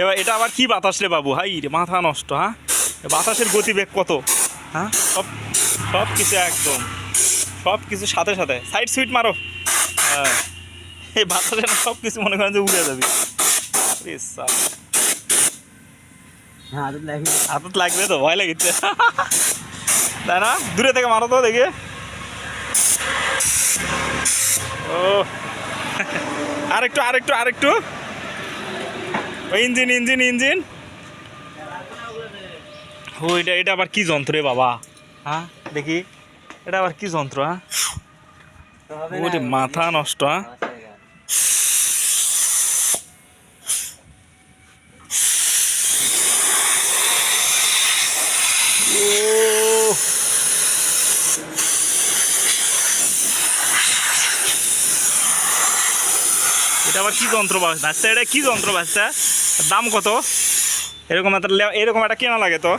এবার এটা আবার কি বাতাস রে বাবু, হাই রে মাথা নষ্ট। হ্যাঁ, বাতাসের গতিবেগ কত? হ্যাঁ, সব সব কিছু একদম সব কিছু সাথে সাথে সাইড সুইট মারো। হ্যাঁ, এই বাতাসে না সব কিছু মনে করেন যে উড়ে যাবে। হাতত লাগবে তো, ভয় লাগিচ্ছে তাই না? দূরে থেকে মারো তো দেখে। ও আরেকটু আরেকটু আরেকটু। Engine engine engine. ও এটা এটা আবার কি যন্ত্র রে বাবা? হ্যাঁ দেখি, এটা আবার কি যন্ত্র? হ্যাঁ, ওরে মাথা নষ্ট। হ্যাঁ, ও এটা আবার কি যন্ত্র বাজছে? এটা কি যন্ত্র বাজছে? দাম কত? এরকম একটা কেনা লাগে তো।